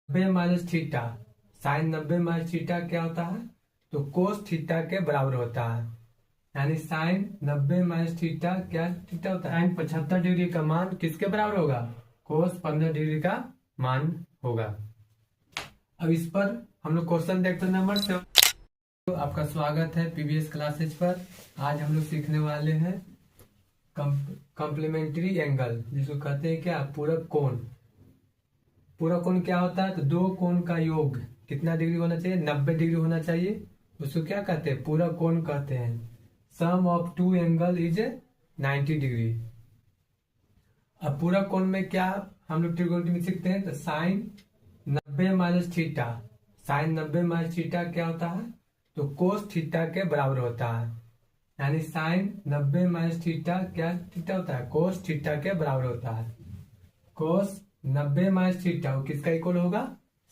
90 minus theta, sine 90 minus theta क्या होता है? तो कोस थीटा के बराबर होता है। यानी साइन 90 माइनस थीटा क्या थीटा होता है? साइन 75 डिग्री का मान किसके बराबर होगा? कोस 15 डिग्री का मान होगा। अब इस पर हम लोग क्वेश्चन देखते हैं नंबर 7। तो आपका स्वागत है पीवीएस क्लासेज पर। आज हम लोग सीखने वाले हैं कॉम्प्लीमेंट्री एंगल, जिसको कहते हैं क्या? पूरक कोण। पूरक कोण क्या होता है? तो दो कोण का योग कितना डिग्री होना चाहिए? 90 डिग्री होना चाहिए। उसको क्या कहते हैं? पूरक कोण कहते हैं। Sum of two angle is 90 degree. अब पूरक कोण में क्या हम लोग त्रिकोणमिति में सीखते हैं? तो sine 90 minus theta, sine 90 minus theta क्या होता है? तो कोस थीटा के बराबर होता है। यानी साइन 90 माइनस थीटा क्या थीटा होता है? कोस थीटा के बराबर होता है। कोस 90 माइनस थीटा वो किसका इक्वल होगा?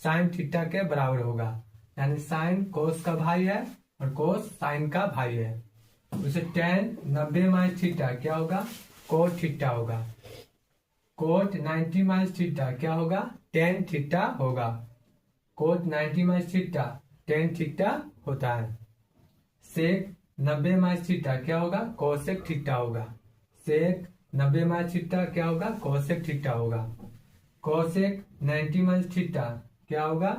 साइन थीटा के बराबर होगा। यानी साइन कोस का भाई है और कोस साइन का भाई है। उसे टेन 90 माइनस थीटा क्या होगा? कोट थीटा होगा। कोट 90 माइनस थीटा क्या होगा? टेन थीटा होगा। Cot 90 minus theta tan theta होता है। सेक 90 माइनस थीटा क्या होगा? कोसेक थीटा होगा। सेक 90 माइनस थीटा क्या होगा? कोसेक थीटा होगा। कोसेक 90 माइनस थीटा क्या होगा?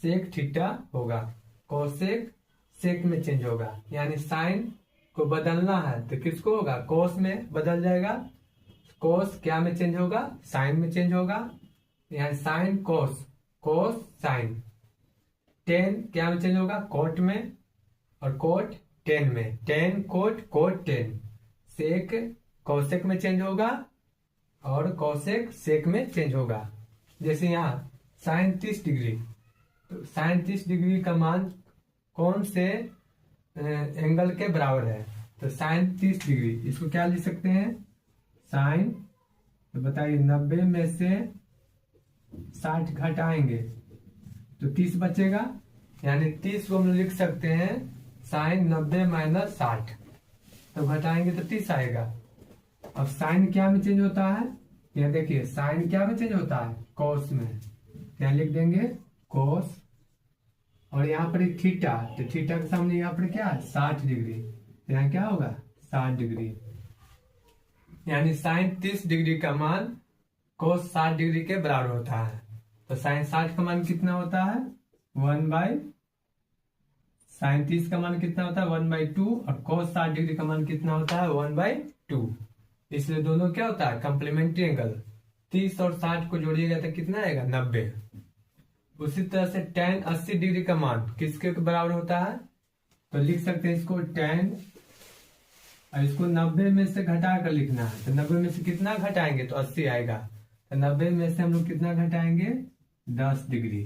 सेक थीटा होगा। कोसेक सेक में चेंज होगा। यानी साइन को बदलना है तो किसको होगा? कोस में बदल जाएगा। कोस क्या में चेंज होगा? साइन में चेंज होगा। यानी sine cos, cos sine. Tan क्या में चेंज होगा? कोट में। और कोट टेन में। Tan cot, cot tan. Sec cosec में चेंज होगा और कोसेक सेक में चेंज होगा। जैसे यहाँ साइन 30 डिग्री, तो साइन 30 डिग्री का मान कौन से एंगल के बराबर है? तो साइन 30 डिग्री, इसको क्या लिख सकते हैं? साइन, तो बताइए 90 में से 60 घटाएंगे तो 30 बचेगा। यानी 30 को हम लिख सकते हैं साइन 90 माइनस 60, तो घटाएंगे तो 30 आएगा। अब साइन क्या में चेंज होता है? यहाँ देखिए साइन क्या में चेंज होता है? कोस में। यहाँ लिख देंगे कोस, और यहाँ पर थीटा, तो थीटा के सामने यहाँ पर क्या है? 60 डिग्री। तो यहाँ क्या होगा? 60 डिग्री। यानी साइन 30 डिग्री का मान कोस 60 डिग्री के बराबर होता है। तो साइन 60 का मान कितना होता है? 1/, साइन 30 का मान कितना होता है? 1/2। और कोस 60 डिग्री का मान कितना होता है? 1/2। इसलिए दोनों क्या होता है? Complementary angle. 30 और 60 को जोड़िएगा तो कितना आएगा? 90। उसी तरह से टेन 80 डिग्री का मान किसके बराबर होता है? तो लिख सकते हैं इसको टेन, और इसको 90 में से घटा कर लिखना है। तो 90 में से कितना घटाएंगे? तो 80 आएगा। तो 90 में से हम लोग कितना घटाएंगे? 10 डिग्री,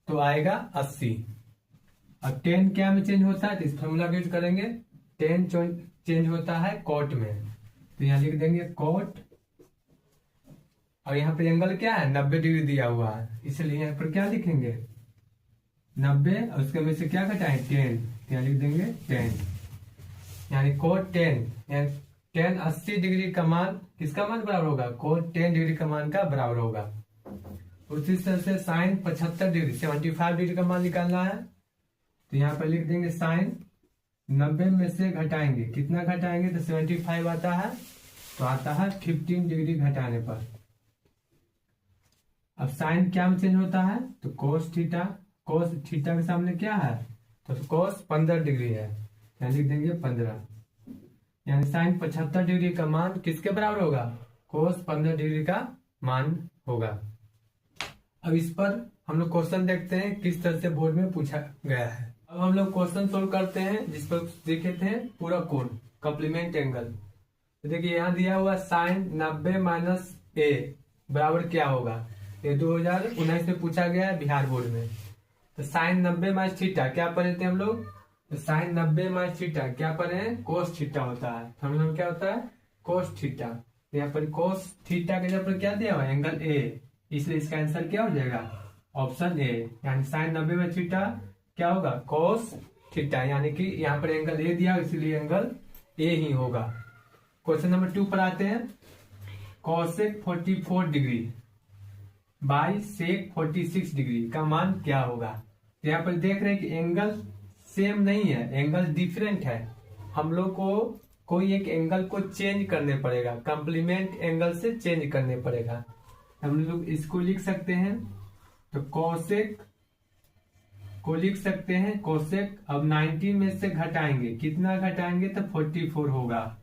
तो आएगा 80। अब टेन क्या में चेंज होता है? तो इस फॉर्मूला का यूज करेंगे। टेन चेंज होता है कोट में, तो यहाँ लिख देंगे कोट। और यहाँ पे एंगल क्या है? 90 डिग्री दिया हुआ है, इसलिए यहाँ पर क्या लिखेंगे? 90, और उसके में से क्या घटाएं? 10, यहाँ लिख देंगे 10। यानी कोट 10, यानी 10 80 डिग्री का मान किसका मान बराबर होगा? कोट 10 डिग्री का मान का बराबर होगा। उसी तरह से साइन 75 डिग्री 75 डिग्री का मान निकालना है, तो यहाँ पर लिख देंगे साइन 90 में से घटाएंगे, कितना घटाएंगे? तो 75 आता है, तो आता है 15 डिग्री घटाने पर। अब साइन क्या में चेंज होता है? तो कोस थीटा। कोस थीटा के सामने क्या है? तो कोस 15 डिग्री है, यहाँ लिख देंगे 15। यानी साइन 75 डिग्री का मान किसके बराबर होगा? कोस 15 डिग्री का मान होगा। अब इस पर हम लोग क्वेश्चन देखते हैं किस तरह से बोर्ड में पूछा गया है। अब हम लोग क्वेश्चन सोल्व करते हैं, जिस पर देखे थे पूरा कोण कॉम्प्लीमेंट एंगल। तो देखिए यहाँ दिया हुआ साइन 90 माइनस ए बराबर क्या होगा? ये 2019 में पूछा गया है बिहार बोर्ड में। तो साइन 90 माइनस थीटा क्या पढ़े थे हम लोग? तो साइन 90 माइनस थीटा क्या पढ़े हैं? कोस थीटा होता है। फॉर्मूला में क्या होता है? Cos theta. तो यहाँ पर कोस थीटा के जगह पर क्या दिया हुआ है? एंगल ए, इसलिए इसका आंसर क्या हो जाएगा? Option A. यानी साइन 90 में थीटा क्या होगा? Cos theta. यानी कि यहाँ पर एंगल ए दिया, इसलिए एंगल ए ही होगा। क्वेश्चन नंबर 2 पर आते हैं। Cosec 44 degree by sec 46 degree का मान क्या होगा। यहाँ पर देख रहे हैं कि एंगल सेम नहीं है, एंगल डिफरेंट है। हम लोग को कोई एक एंगल को चेंज करने पड़ेगा, कंप्लीमेंट एंगल से चेंज करने पड़ेगा। हम लोग इसको लिख सकते हैं, तो कोसेक को लिख सकते हैं कोसेक। अब 90 में से घटाएंगे, कितना घटाएंगे तो 44 होगा।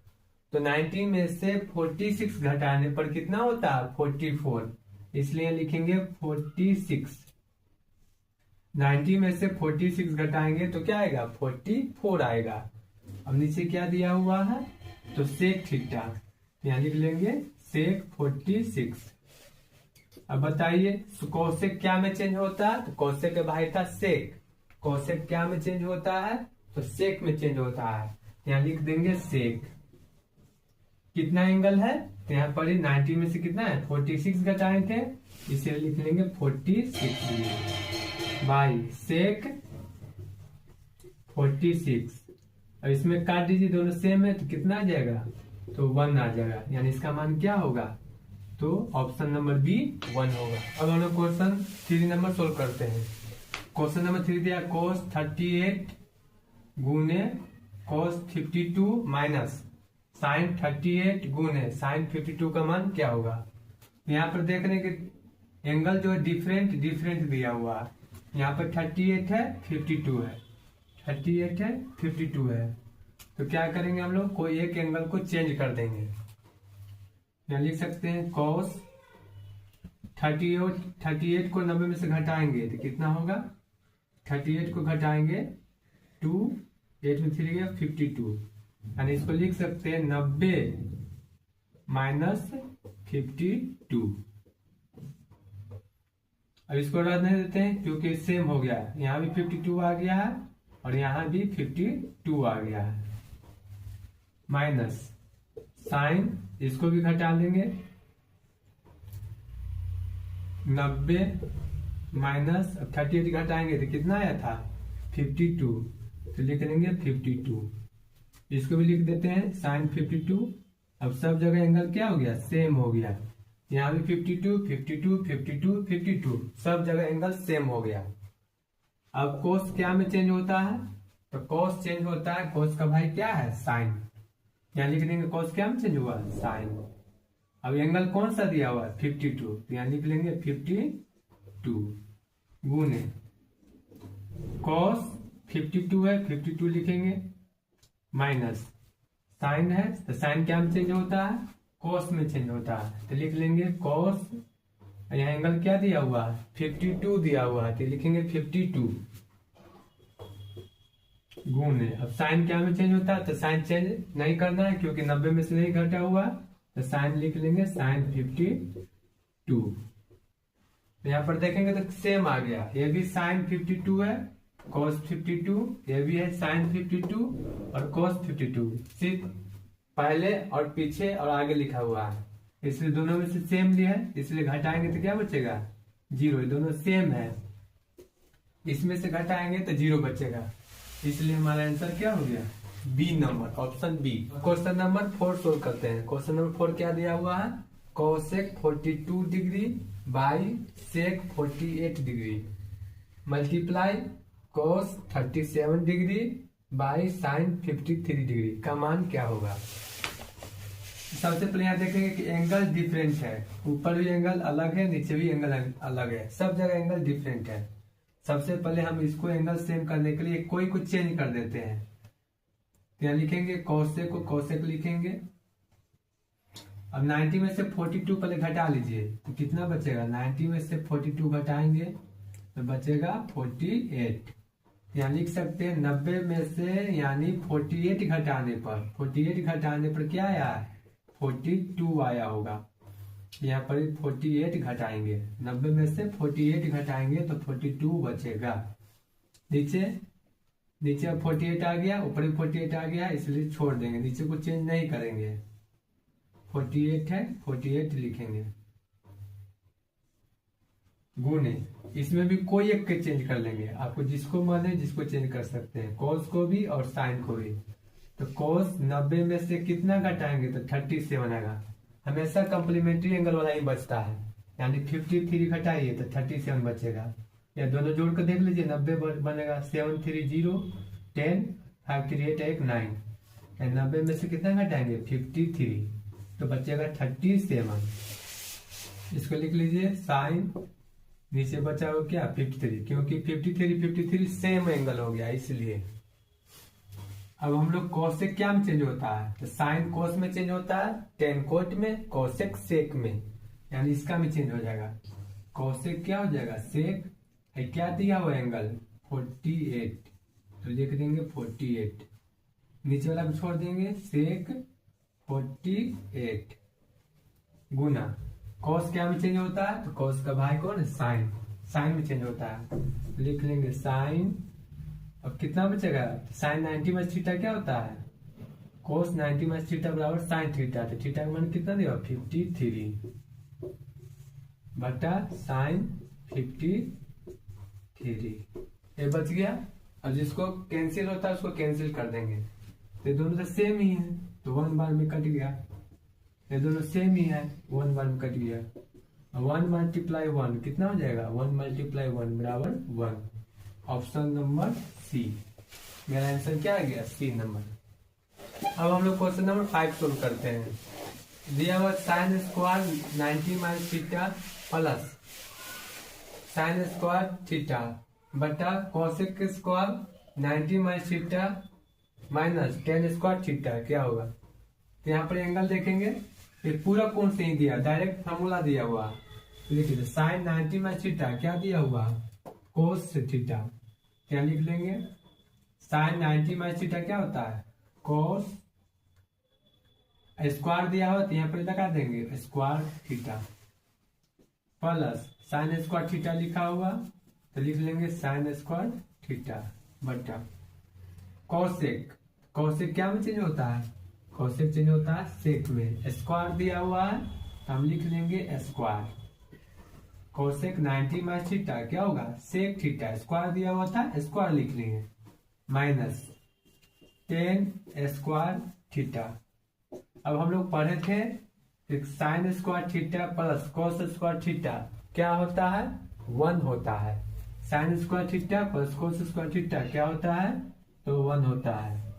तो 90 में से 46 घटाने पर कितना होता है 44, इसलिए लिखेंगे 46। 90 में से 46 घटाएंगे तो क्या आएगा 44 आएगा। अब नीचे क्या दिया हुआ है, तो सेक थीटा, यहाँ लिख लेंगे सेक 46। अब बताइए कोसेक क्या में चेंज होता है, तो कोसेक के भाई था सेक, कोसेक क्या में चेंज होता है तो सेक में चेंज होता है। यहाँ लिख देंगे सेक। कितना एंगल है, तो यहाँ पर 90 में से कितना है 46 घटाए थे, इसे लिख लेंगे 46 बाई सेक 46। और इसमें काट दीजिए, दोनों सेम है तो कितना आ जाएगा, तो 1 आ जाएगा। यानी इसका मान क्या होगा, तो ऑप्शन नंबर बी 1 होगा। अब हम लोग क्वेश्चन 3 नंबर सोल्व करते हैं। क्वेश्चन नंबर 3 दिया cos 38 गुने cos 52 माइनस sin 38 गुने sin 52 का मान क्या होगा। यहाँ पर देख रहे हैं कि एंगल जो है डिफरेंट दिया हुआ है। यहाँ पर 38 है 52 है, 38 है 52 है, तो क्या करेंगे हम लोग, कोई एक एंगल को चेंज कर देंगे। यहाँ लिख सकते हैं cos 38 को 90 में से घटाएंगे तो कितना होगा, 38 को घटाएंगे 2, 8 में 3 गया 52, यानी इसको लिख सकते हैं 90 माइनस 52। अब इसको रद्द नहीं देते हैं क्योंकि सेम हो गया है, यहाँ भी 52 आ गया है और यहाँ भी 52 आ गया है। माइनस साइन, इसको भी घटा लेंगे, 90 माइनस 38 घटाएंगे तो कितना आया था 52, तो लिख लेंगे 52। इसको भी लिख देते हैं साइन 52। अब सब जगह एंगल क्या हो गया, सेम हो गया। यहाँ भी 52 52 52 52, सब जगह एंगल सेम हो गया। अब कोस क्या में चेंज होता है, तो कोस चेंज होता है, कोस का भाई क्या है साइन, यहाँ लिख देंगे कोस क्या में चेंज हुआ साइन। अब एंगल कौन सा दिया हुआ है 52, तो यहाँ लिख लेंगे 52 गुने कोस 52 है 52 लिखेंगे, माइनस साइन है, तो साइन क्या में चेंज होता है कोस में चेंज होता है, तो लिख लेंगे कोस। यहाँ एंगल क्या दिया हुआ है 52 दिया हुआ है, तो लिखेंगे 52 गुने। अब साइन क्या में चेंज होता है, तो साइन चेंज नहीं करना है क्योंकि 90 में से नहीं घटा हुआ, तो साइन लिख लेंगे साइन 52। यहाँ पर देखेंगे तो सेम आ गया, ये भी साइन 52 है cos 52, ये भी है साइन 52 और cos 52, सिर्फ पहले और पीछे और आगे लिखा हुआ है, इसलिए दोनों में से सेम लिया है, इसलिए घटाएंगे तो क्या बचेगा 0, दोनों सेम है, इसमें से घटाएंगे तो 0 बचेगा, इसलिए हमारा आंसर क्या हो गया B number, option B. Question number 4 solve करते हैं। क्वेश्चन नंबर 4 क्या दिया हुआ है, cosec 42 degree by sec 48 degree multiply cos 37 degree by sine 53 degree का मान क्या होगा। सबसे पहले यहाँ देखेंगे कि एंगल डिफरेंट है, ऊपर भी एंगल अलग है नीचे भी एंगल अलग है, सब जगह एंगल डिफरेंट है। सबसे पहले हम इसको एंगल सेम करने के लिए कोई कुछ चेंज कर देते हैं, तो यहाँ लिखेंगे कोसेक को कोसेक लिखेंगे। अब 90 में से 42 पहले घटा लीजिए तो कितना बचेगा, 90 में से 42 घटाएंगे तो बचेगा 48। यहाँ लिख सकते हैं 90 में से यानी 48 घटाने पर क्या आया 42 आया होगा। यहाँ पर 48 घटाएंगे, 90 में से 48 घटाएंगे तो 42 बचेगा। नीचे 48 आ गया, ऊपर 48 आ गया, इसलिए छोड़ देंगे, नीचे को चेंज नहीं करेंगे। 48 है 48 लिखेंगे गुने, इसमें भी कोई एक के चेंज कर लेंगे, आपको जिसको मन है जिसको चेंज कर सकते हैं, कॉस को भी और साइन को भी। तो कॉस 90 में से कितना घटाएंगे तो 37 आएगा, हमेशा कम्प्लीमेंट्री एंगल वाला ही बचता है, यानी 53 घटाइए तो 37 बचेगा, या दोनों जोड़ कर देख लीजिए 90 बनेगा। 7 3 0 10 5 3 8 1 9, 90 में से कितना घटाएंगे 53 तो बचेगा 37। इसको लिख लीजिए साइन, नीचे बचा हो क्या 53, क्योंकि 53 सेम एंगल हो गया इसलिए। अब हम लोग कोसेक क्या में चेंज होता है, तो साइन कोस में चेंज होता है, टेन कोट में, कोसेक सेक में, यानी इसका में चेंज हो जाएगा। कोसेक क्या हो जाएगा सेक, क्या दिया हुआ एंगल 48 तो लिख देंगे 48, नीचे वाला को छोड़ देंगे सेक 48 गुना कॉस क्या में चेंज होता है, तो कॉस का भाई कौन है साइन, साइन में चेंज होता है, लिख लेंगे साइन। अब कितना बचेगा साइन 90 माइनस थीटा क्या होता है, कोस 90 माइनस थीटा बराबर साइन थीटा, तो थीटा का मान कितना देगा 53 बटा साइन 53, ये बच गया। अब जिसको कैंसिल होता है उसको कैंसिल कर देंगे, ये दोनों तो सेम ही है तो 1 बार में कट गया, ये दोनों सेम ही है 1 बार में कट गया। 1 मल्टीप्लाई 1 कितना हो जाएगा 1 मल्टीप्लाई 1 बराबर 1, ऑप्शन नंबर सी, मेरा आंसर क्या आ गया सी नंबर। अब हम लोग क्वेश्चन नंबर 5 सोल्व करते हैं। दिया हुआ sine square 90 minus theta plus sine square theta बटा cosec square 90 minus theta minus tan square theta क्या होगा। तो यहाँ पर एंगल देखेंगे, ये पूरा कोण से ही दिया, डायरेक्ट फॉर्मूला दिया हुआ, लिख साइन 90 माइनस थीटा क्या दिया हुआ कोस थीटा, क्या लिख लेंगे साइन 90 माइनस थीटा क्या होता है कोस, स्क्वायर दिया हुआ तो यहाँ पर लगा देंगे square theta plus sine square theta लिखा हुआ तो लिख लेंगे साइन स्क्वायर थीटा बटा कोसेक, कोसेक क्या में चेंज होता है, कोसेक चेंज होता है सेक में, स्क्वायर दिया हुआ है तो हम लिख लेंगे स्क्वायर, कोसेक 90 माइनस थीटा क्या होगा सेक थीटा, स्क्वायर दिया हुआ था स्क्वायर लिख लेंगे, माइनस 10 स्क्वायर थीटा। अब हम लोग पढ़े थे sine square theta plus cos square theta क्या होता है 1 होता है, sine square theta plus cos square theta क्या होता है तो 1 होता है,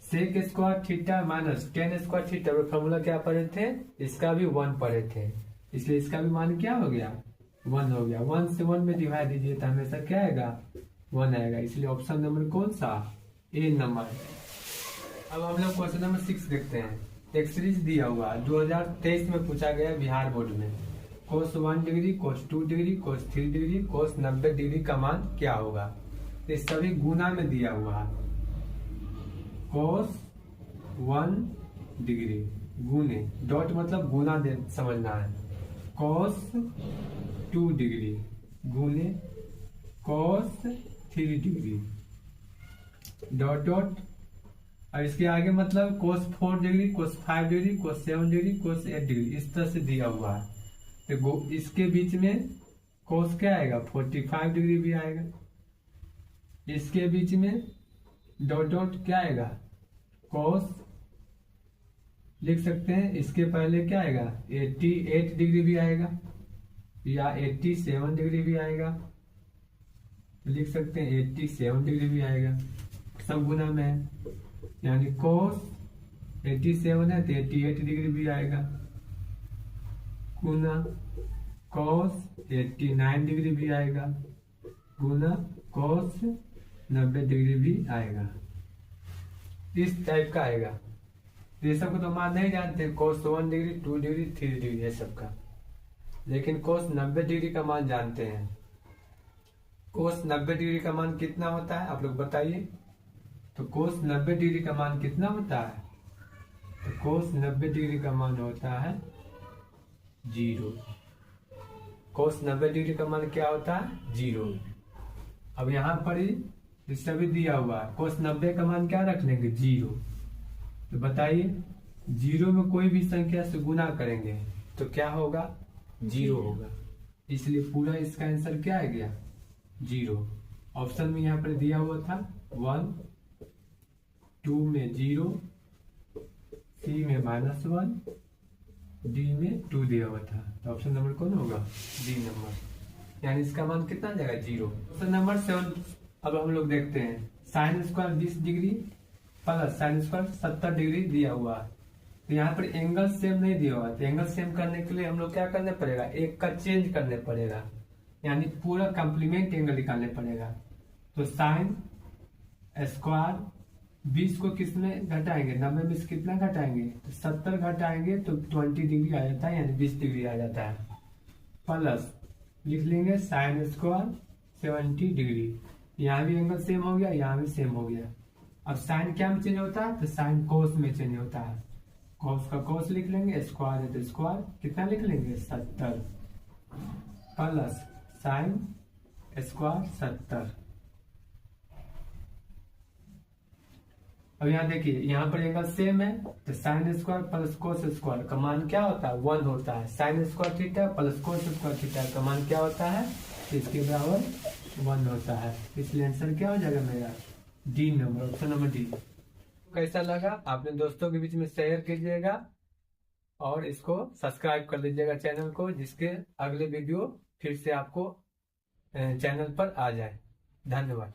sec square theta minus tan square theta formula क्या पढ़े थे, इसका भी 1 पढ़े थे, इसलिए इसका भी मान क्या हो गया 1 हो गया। 1 से 1 में डिवाइड दीजिए तो हमेशा क्या आएगा 1 आएगा, इसलिए ऑप्शन नंबर कौन सा ए नंबर। अब हम लोग क्वेश्चन नंबर 6 देखते हैं। एक सीरीज दिया हुआ 2023 में पूछा गया बिहार बोर्ड में, कोस 1 डिग्री कोस 2 डिग्री कोस 3 डिग्री कोस 90 डिग्री का मान क्या होगा। ये सभी गुना में दिया हुआ है, कोस 1 डिग्री गुने डॉट मतलब गुना दे समझना है, कोस 2 डिग्री गुने कोस 3 डिग्री डॉट डॉट, और इसके आगे मतलब कोस 4 डिग्री कोस 5 डिग्री कोस 7 डिग्री कोस 8 डिग्री इस तरह से दिया हुआ है। तो इसके बीच में कोस क्या आएगा 45 डिग्री भी आएगा, इसके बीच में डॉट डॉट क्या आएगा कोस लिख सकते हैं, इसके पहले क्या आएगा 88 डिग्री भी आएगा या 87 डिग्री भी आएगा, लिख सकते हैं 87 डिग्री भी आएगा, सब गुना में है, यानी कोस 87 है तो 88 डिग्री भी आएगा गुना कोस 89 डिग्री भी आएगा गुना कोस 90 डिग्री भी आएगा, इस टाइप का आएगा। ये सब को तो मान नहीं जानते, कोस 1 डिग्री 2 डिग्री 3 डिग्री है सबका, लेकिन कोस 90 डिग्री का मान जानते हैं। कोस 90 डिग्री का मान कितना होता है आप लोग बताइए, तो कोस 90 डिग्री का मान कितना होता है, तो कोस 90 डिग्री का मान होता है 0, कोस 90 डिग्री का मान क्या होता है 0। अब यहाँ पर ही सभी दिया हुआ है, कोस 90 का मान क्या रख लेंगे 0, तो बताइए 0 में कोई भी संख्या से गुना करेंगे तो क्या होगा 0 होगा, इसलिए पूरा इसका आंसर क्या आ गया 0। ऑप्शन में यहाँ पर दिया हुआ था 1, 2 में 0, सी में -1, डी में 2 दिया हुआ था, तो ऑप्शन नंबर कौन होगा? डी नंबर, यानी इसका मान कितना आ जाएगा? 0। ऑप्शन नंबर 7 अब हम लोग देखते हैं। Sine square 20 degree plus sine square 70 degree दिया हुआ है, तो यहाँ पर एंगल सेम नहीं दिया हुआ, तो एंगल सेम करने के लिए हम लोग क्या करने पड़ेगा? एक का चेंज करने पड़ेगा, यानी पूरा कॉम्प्लीमेंट एंगल निकालने पड़ेगा। तो साइन स्क्वायर 20 को किस में घटाएंगे? 90 में से कितना घटाएंगे? तो 70 घटाएंगे तो 20 डिग्री आ जाता है, यानी 20 डिग्री आ जाता है। प्लस लिख लेंगे साइन स्क्वायर 70 डिग्री, यहाँ भी एंगल सेम हो गया, यहाँ भी सेम हो गया। अब साइन क्या में चेंज होता है? तो साइन कोस में चेंज होता है। कोस का कोस लिख लेंगे, स्क्वायर है तो स्क्वायर कितना लिख लेंगे? 70 प्लस साइन स्क्वायर 70। अब यहाँ देखिए, यहाँ पर एंगल सेम है, तो sine square plus cos square का मान क्या होता है? 1 होता है। Sine square theta plus cos square theta का मान क्या होता है? इसके बराबर 1 होता है। इसलिए आंसर क्या हो जाएगा मेरा? D number, option number D. कैसा लगा? अपने दोस्तों के बीच में शेयर कीजिएगा और इसको सब्सक्राइब कर लीजिएगा चैनल को, जिसके अगले वीडियो फिर से आपको चैनल पर आ जाए। धन्यवाद।